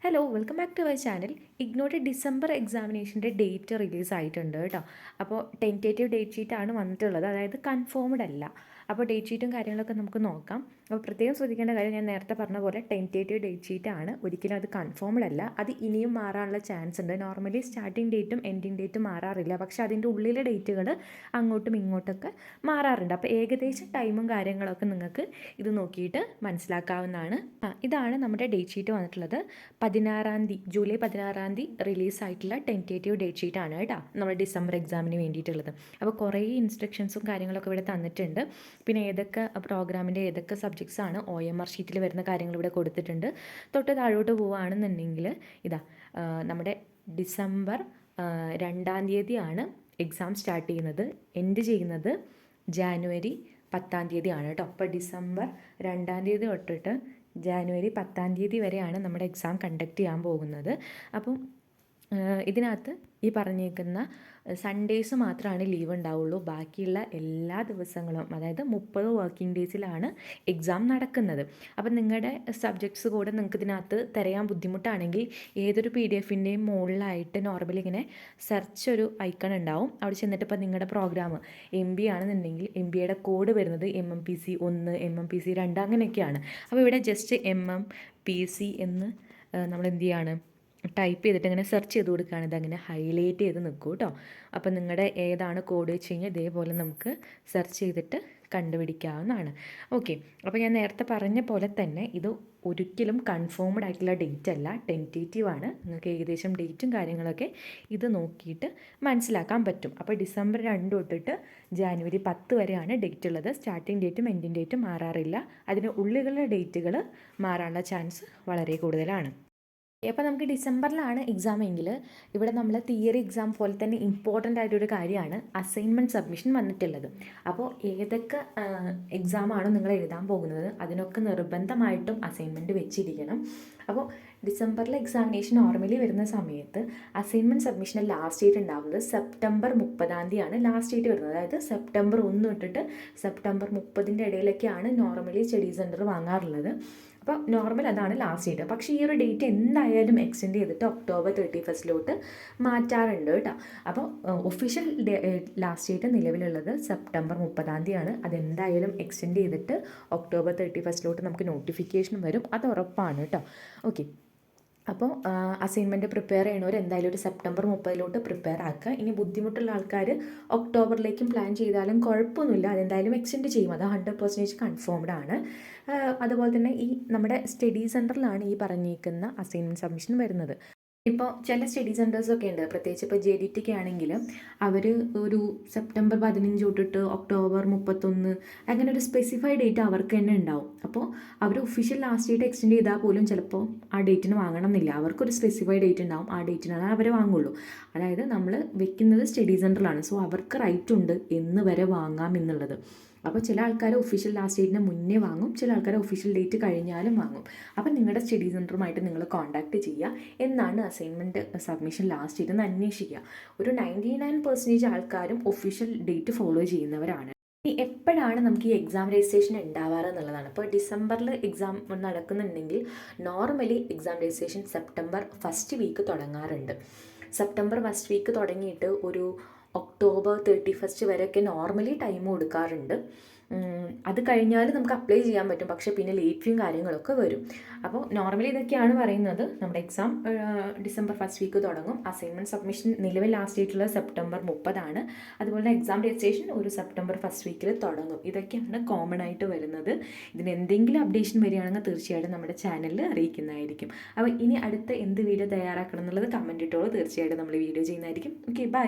Hello welcome back to our channel. ഇഗ്നോയുടെ December എക്സാമിനേഷൻ്റെ date release ആയിട്ടുണ്ട് കേട്ടോ. അപ്പോൾ ടെൻറ്റേറ്റീവ് ഡേറ്റ് ഷീറ്റാണ് വന്നിട്ടുള്ളത്, അതായത് കൺഫേംഡ് അല്ല. അപ്പോൾ ഡേറ്റ് ഷീറ്റും കാര്യങ്ങളൊക്കെ നമുക്ക് നോക്കാം. അപ്പോൾ പ്രത്യേകം ശ്രദ്ധിക്കേണ്ട കാര്യം, ഞാൻ നേരത്തെ പറഞ്ഞ പോലെ ടെൻറ്റേറ്റീവ് ഡേറ്റ് ഷീറ്റാണ്, ഒരിക്കലും അത് കൺഫേംഡ് അല്ല. അത് ഇനിയും മാറാനുള്ള ചാൻസ് ഉണ്ട്. നോർമലി സ്റ്റാർട്ടിംഗ് ഡേറ്റും എൻഡിങ് ഡേറ്റും മാറാറില്ല, പക്ഷേ അതിൻ്റെ ഉള്ളിലെ ഡേറ്റുകൾ അങ്ങോട്ടും ഇങ്ങോട്ടൊക്കെ മാറാറുണ്ട്. അപ്പോൾ ഏകദേശം ടൈമും കാര്യങ്ങളൊക്കെ നിങ്ങൾക്ക് ഇത് നോക്കിയിട്ട് മനസ്സിലാക്കാവുന്നതാണ്. ഇതാണ് നമ്മുടെ ഡേറ്റ് ഷീറ്റ് വന്നിട്ടുള്ളത്. ജൂലൈ 16 റിലീസായിട്ടുള്ള ടെൻറ്റേറ്റീവ് ഡേറ്റ് ഷീറ്റാണ് കേട്ടോ, നമ്മുടെ ഡിസംബർ എക്സാമിന് വേണ്ടിയിട്ടുള്ളത്. അപ്പോൾ കുറേ ഇൻസ്ട്രക്ഷൻസും കാര്യങ്ങളൊക്കെ ഇവിടെ തന്നിട്ടുണ്ട്. പിന്നെ ഏതൊക്കെ പ്രോഗ്രാമിൻ്റെ ഏതൊക്കെ സബ്ജക്ട്സ് ആണ് OMR ഷീറ്റിൽ വരുന്ന കാര്യങ്ങൾ ഇവിടെ കൊടുത്തിട്ടുണ്ട്. തൊട്ട് താഴോട്ട് പോവുകയാണെന്നുണ്ടെങ്കിൽ ഇതാ നമ്മുടെ ഡിസംബർ 2 എക്സാം സ്റ്റാർട്ട് ചെയ്യുന്നത്, എൻഡ് ചെയ്യുന്നത് ജാനുവരി 10 ആണ് കേട്ടോ. അപ്പോൾ ഡിസംബർ 2 തൊട്ടിട്ട് ജാനുവരി 10 വരെയാണ് നമ്മുടെ എക്സാം കണ്ടക്ട് ചെയ്യാൻ പോകുന്നത്. അപ്പം ഇതിനകത്ത് ഈ പറഞ്ഞേക്കുന്ന സൺഡേസ് മാത്രമാണ് ലീവ് ഉണ്ടാവുള്ളൂ. ബാക്കിയുള്ള എല്ലാ ദിവസങ്ങളും, അതായത് 30 വർക്കിംഗ് ഡേയ്സിലാണ് എക്സാം നടക്കുന്നത്. അപ്പം നിങ്ങളുടെ സബ്ജക്ട്സ് കൂടെ നിങ്ങൾക്ക് ഇതിനകത്ത് തിരയാൻ ബുദ്ധിമുട്ടാണെങ്കിൽ ഏതൊരു PDF-ൻ്റെയും മുകളിലായിട്ട് നോർമലി ഇങ്ങനെ സെർച്ച് ഒരു ഐക്കൺ ഉണ്ടാവും. അവിടെ ചെന്നിട്ട് ഇപ്പോൾ നിങ്ങളുടെ പ്രോഗ്രാം MB ആണെന്നുണ്ടെങ്കിൽ MBയുടെ കോഡ് വരുന്നത് MMPC 1, MMPC 2 അങ്ങനെയൊക്കെയാണ്. അപ്പോൾ ഇവിടെ ജസ്റ്റ് MMPC എന്ന് നമ്മൾ എന്ത് ചെയ്യാണ്, ടൈപ്പ് ചെയ്തിട്ട് ഇങ്ങനെ സെർച്ച് ചെയ്ത് കൊടുക്കുകയാണ്. ഇതങ്ങനെ ഹൈലൈറ്റ് ചെയ്ത് നിൽക്കും കേട്ടോ. അപ്പോൾ നിങ്ങളുടെ ഏതാണ് കോഡ് വെച്ച് കഴിഞ്ഞാൽ ഇതേപോലെ നമുക്ക് സെർച്ച് ചെയ്തിട്ട് കണ്ടുപിടിക്കാവുന്നതാണ്. ഓക്കെ, അപ്പോൾ ഞാൻ നേരത്തെ പറഞ്ഞ പോലെ തന്നെ ഇത് ഒരിക്കലും കൺഫേംഡ് ആയിട്ടുള്ള ഡേറ്റ് അല്ല, ടെൻറ്റേറ്റീവ് ആണ്. നിങ്ങൾക്ക് ഏകദേശം ഡേറ്റും കാര്യങ്ങളൊക്കെ ഇത് നോക്കിയിട്ട് മനസ്സിലാക്കാൻ പറ്റും. അപ്പോൾ ഡിസംബർ 2 തൊട്ടിട്ട് ജാനുവരി 10 വരെയാണ് ഡേറ്റ് ഉള്ളത്. സ്റ്റാർട്ടിംഗ് ഡേറ്റും എൻഡിങ് ഡേറ്റും മാറാറില്ല. അതിന് ഉള്ളിലുള്ള ഡേറ്റുകൾ മാറാനുള്ള ചാൻസ് വളരെ കൂടുതലാണ്. അപ്പോൾ നമുക്ക് ഡിസംബറിലാണ് എക്സാം എങ്കിൽ ഇവിടെ നമ്മൾ തിയറി എക്സാം പോലെ തന്നെ ഇമ്പോർട്ടൻ്റ് ആയിട്ടൊരു കാര്യമാണ് അസൈൻമെൻറ്റ് സബ്മിഷൻ വന്നിട്ടുള്ളത്. അപ്പോൾ ഏതൊക്കെ എക്സാമാണോ നിങ്ങൾ എഴുതാൻ പോകുന്നത് അതിനൊക്കെ നിർബന്ധമായിട്ടും അസൈൻമെൻറ്റ് വെച്ചിരിക്കണം. അപ്പോൾ ഡിസംബറിലെ എക്സാമിനേഷൻ നോർമലി വരുന്ന സമയത്ത് അസൈൻമെൻറ്റ് സബ്മിഷൻ്റെ ലാസ്റ്റ് ഡേറ്റ് ഉണ്ടാകുന്നത് സെപ്റ്റംബർ 30 ലാസ്റ്റ് ഡേറ്റ് വരുന്നത്. അതായത് സെപ്റ്റംബർ 1 തൊട്ടിട്ട് സെപ്റ്റംബർ 30 ഇടയിലൊക്കെയാണ് നോർമലി സ്റ്റഡി സെൻറ്റർ വാങ്ങാറുള്ളത്. അപ്പോൾ നോർമൽ അതാണ് ലാസ്റ്റ് ഡേറ്റ്. പക്ഷേ ഈ ഒരു ഡേറ്റ് എന്തായാലും എക്സ്റ്റെൻഡ് ചെയ്തിട്ട് ഒക്ടോബർ 31 മാറ്റാറുണ്ട് കേട്ടോ. അപ്പോൾ ഒഫീഷ്യൽ ലാസ്റ്റ് ഡേറ്റ് നിലവിലുള്ളത് സെപ്റ്റംബർ 30 അതെന്തായാലും എക്സ്റ്റെൻഡ് ചെയ്തിട്ട് ഒക്ടോബർ 31 നമുക്ക് നോട്ടിഫിക്കേഷൻ വരും, അത് ഉറപ്പാണ് കേട്ടോ. ഓക്കെ, അപ്പോൾ അസൈൻമെൻറ്റ് പ്രിപ്പയർ ചെയ്യണവർ എന്തായാലും ഒരു സെപ്റ്റംബർ 30 പ്രിപ്പയർ ആക്കുക. ഇനി ബുദ്ധിമുട്ടുള്ള ആൾക്കാർ ഒക്ടോബറിലേക്കും പ്ലാൻ ചെയ്താലും കുഴപ്പമൊന്നുമില്ല, അതെന്തായാലും എക്സ്റ്റെൻഡ് ചെയ്യും, അത് 100% കൺഫേംഡ് ആണ്. അതുപോലെ തന്നെ ഈ നമ്മുടെ സ്റ്റഡി സെൻറ്ററിലാണ് ഈ പറഞ്ഞേക്കുന്ന അസൈൻമെൻറ്റ് സബ്മിഷൻ വരുന്നത്. ഇപ്പോൾ ചില സ്റ്റഡി സെൻറ്റേഴ്സൊക്കെ ഉണ്ട്, പ്രത്യേകിച്ച് ഇപ്പോൾ JDTക്ക് ആണെങ്കിൽ അവർ ഒരു സെപ്റ്റംബർ 15 തൊട്ടിട്ട് ഒക്ടോബർ 31 അങ്ങനെ ഒരു സ്പെസിഫൈഡ് ഡേറ്റ് അവർക്ക് തന്നെ ഉണ്ടാവും. അപ്പോൾ അവർ ഒഫീഷ്യൽ ലാസ്റ്റ് ഡേറ്റ് എക്സ്റ്റെൻഡ് ചെയ്താൽ പോലും ചിലപ്പോൾ ആ ഡേറ്റിന് വാങ്ങണം എന്നില്ല, അവർക്കൊരു സ്പെസിഫൈഡ് ഡേറ്റ് ഉണ്ടാവും, ആ ഡേറ്റിനാണ് അവർ വാങ്ങുള്ളൂ. അതായത് നമ്മൾ വെക്കുന്നത് സ്റ്റഡി സെൻറ്ററിലാണ്, സോ അവർക്ക് റൈറ്റ് ഉണ്ട് എന്ന് വരെ വാങ്ങാം എന്നുള്ളത്. അപ്പോൾ ചില ആൾക്കാർ ഒഫീഷ്യൽ ലാസ്റ്റ് ഡേറ്റിന് മുന്നേ വാങ്ങും, ചില ആൾക്കാർ ഒഫീഷ്യൽ ഡേറ്റ് കഴിഞ്ഞാലും വാങ്ങും. അപ്പോൾ നിങ്ങളുടെ സ്റ്റഡി സെൻറ്ററുമായിട്ട് നിങ്ങൾ കോൺടാക്റ്റ് ചെയ്യുക, എന്നാണ് അസൈൻമെൻറ്റ് സബ്മിഷൻ ലാസ്റ്റ് ഡേറ്റ് എന്ന് അന്വേഷിക്കുക. ഒരു 99% ആൾക്കാരും ഒഫീഷ്യൽ ഡേറ്റ് ഫോളോ ചെയ്യുന്നവരാണ്. ഇനി എപ്പോഴാണ് നമുക്ക് ഈ എക്സാം രജിസ്ട്രേഷൻ ഉണ്ടാവാറ് എന്നുള്ളതാണ്. ഇപ്പോൾ ഡിസംബറിൽ എക്സാം നടക്കുന്നുണ്ടെങ്കിൽ normally exam registration September 1st week തുടങ്ങാറുണ്ട്. സെപ്റ്റംബർ 1st വീക്ക് തുടങ്ങിയിട്ട് ഒരു ഒക്ടോബർ 31 വരെയൊക്കെ നോർമലി ടൈം കൊടുക്കാറുണ്ട്. അത് കഴിഞ്ഞാൽ നമുക്ക് അപ്ലൈ ചെയ്യാൻ പറ്റും, പക്ഷേ പിന്നെ ലേറ്റ് ഫീയും കാര്യങ്ങളൊക്കെ വരും. അപ്പോൾ നോർമലി ഇതൊക്കെയാണ് പറയുന്നത്. നമ്മുടെ എക്സാം ഡിസംബർ 1st വീക്ക് തുടങ്ങും. അസൈൻമെൻറ്റ് സബ്മിഷൻ നിലവിൽ ലാസ്റ്റ് ഡേറ്റുള്ള സെപ്റ്റംബർ 30 അതുപോലെ എക്സാം രജിസ്ട്രേഷൻ ഒരു സെപ്റ്റംബർ 1st വീക്കിൽ തുടങ്ങും. ഇതൊക്കെയാണ് കോമൺ ആയിട്ട് വരുന്നത്. ഇതിന് എന്തെങ്കിലും അപ്ഡേഷൻ വരികയാണെങ്കിൽ തീർച്ചയായിട്ടും നമ്മുടെ ചാനലിൽ അറിയിക്കുന്നതായിരിക്കും. അപ്പോൾ ഇനി അടുത്ത എന്ത് വീഡിയോ തയ്യാറാക്കണം എന്നുള്ളത് കമൻറ്റ് ഇട്ടോളൂ, തീർച്ചയായിട്ടും നമ്മൾ വീഡിയോ ചെയ്യുന്നതായിരിക്കും. Okay, by.